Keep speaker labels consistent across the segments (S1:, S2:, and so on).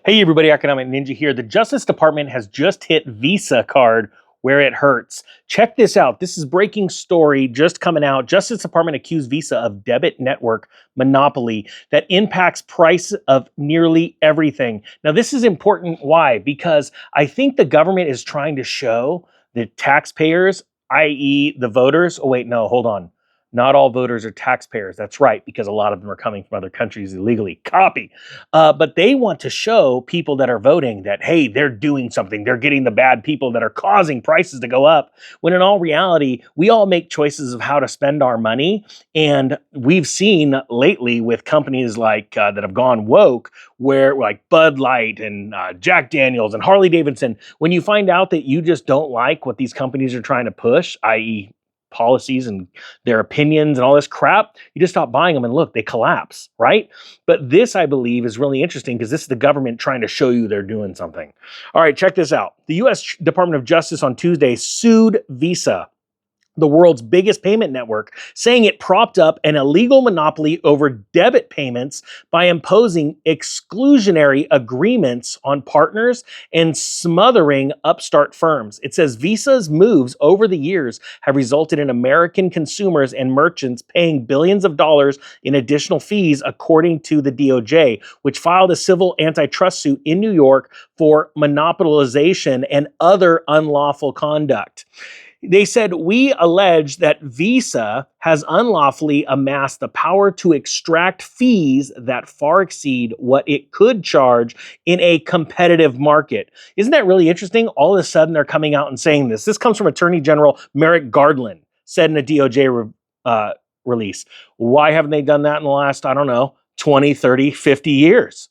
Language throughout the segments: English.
S1: Hey everybody, Economic Ninja here. The Justice Department has just hit Visa card where it hurts. Check this out. This is breaking story just coming out. Justice Department accused Visa of debit network monopoly that impacts price of nearly everything. Now this is important. Why? Because I think the government is trying to show the taxpayers, i.e. the voters. Oh wait, no, hold on. Not all voters are taxpayers. That's right, because a lot of them are coming from other countries illegally. Copy. But they want to show people that are voting that, hey, they're doing something. They're getting the bad people that are causing prices to go up. When in all reality, we all make choices of how to spend our money. And we've seen lately with companies like that have gone woke, where like Bud Light and Jack Daniels and Harley Davidson, when you find out that you just don't like what these companies are trying to push, i.e., policies and their opinions and all this crap, you just stop buying them and look, they collapse, right? But this, I believe, is really interesting because this is the government trying to show you they're doing something. All right, check this out. The U.S. Department of Justice on Tuesday sued Visa, the world's biggest payment network, saying it propped up an illegal monopoly over debit payments by imposing exclusionary agreements on partners and smothering upstart firms. It says Visa's moves over the years have resulted in American consumers and merchants paying billions of dollars in additional fees, according to the DOJ, which filed a civil antitrust suit in New York for monopolization and other unlawful conduct. They said, we allege that Visa has unlawfully amassed the power to extract fees that far exceed what it could charge in a competitive market. Isn't that really interesting? All of a sudden, they're coming out and saying this. This comes from Attorney General Merrick Garland, said in a DOJ release. Why haven't they done that in the last, I don't know, 20, 30, 50 years?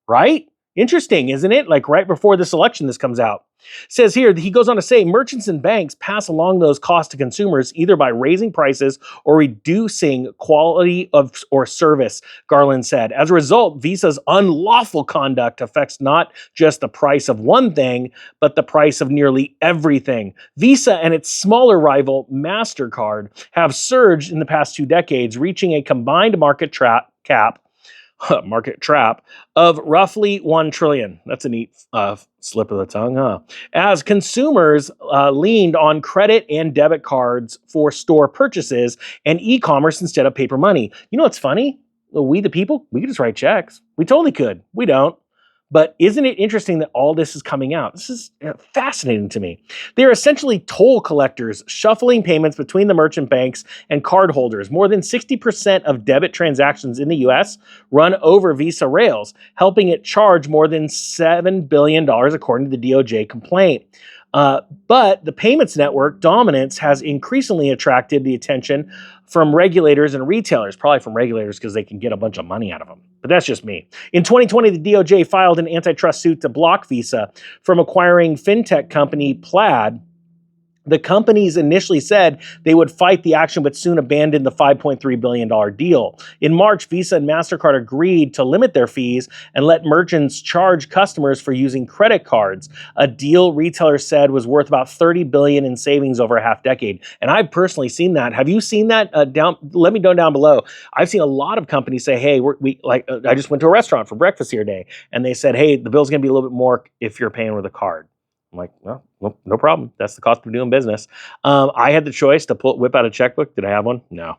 S1: Right? Interesting, isn't it? Like right before this election, this comes out. Says here, he goes on to say, merchants and banks pass along those costs to consumers either by raising prices or reducing quality of or service, Garland said. As a result, Visa's unlawful conduct affects not just the price of one thing, but the price of nearly everything. Visa and its smaller rival, MasterCard, have surged in the past 2 decades, reaching a combined market cap of roughly 1 trillion. That's a neat slip of the tongue, huh? As consumers leaned on credit and debit cards for store purchases and e-commerce instead of paper money. You know what's funny? We, the people, we could just write checks. We totally could. We don't. But isn't it interesting that all this is coming out? This is fascinating to me. They're essentially toll collectors shuffling payments between the merchant banks and cardholders. More than 60% of debit transactions in the US run over Visa rails, helping it charge more than $7 billion, according to the DOJ complaint. But the payments network dominance has increasingly attracted the attention from regulators and retailers, probably from regulators because they can get a bunch of money out of them. But that's just me. In 2020, the DOJ filed an antitrust suit to block Visa from acquiring fintech company Plaid. The companies initially said they would fight the action, but soon abandoned the $5.3 billion deal. In March, Visa and MasterCard agreed to limit their fees and let merchants charge customers for using credit cards, a deal retailers said was worth about $30 billion in savings over a half decade. And I've personally seen that. Have you seen that? Let me know down below. I've seen a lot of companies say, hey, I just went to a restaurant for breakfast here today, and they said, hey, the bill's going to be a little bit more if you're paying with a card. I'm like, well, no problem. That's the cost of doing business. I had the choice to whip out a checkbook. Did I have one? No.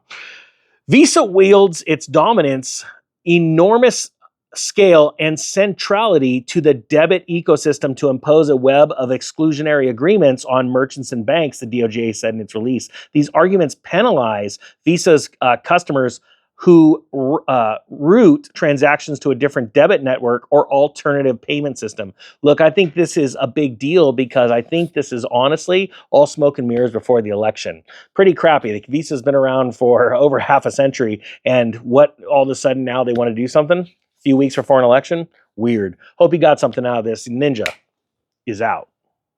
S1: Visa wields its dominance, enormous scale, and centrality to the debit ecosystem to impose a web of exclusionary agreements on merchants and banks, the DOJ said in its release. These arguments penalize Visa's customers who route transactions to a different debit network or alternative payment system. Look, I think this is a big deal because I think this is honestly all smoke and mirrors before the election. Pretty crappy. Like, Visa's been around for over half a century, and what all of a sudden now they want to do something a few weeks before an election? Weird. Hope you got something out of this. Ninja is out.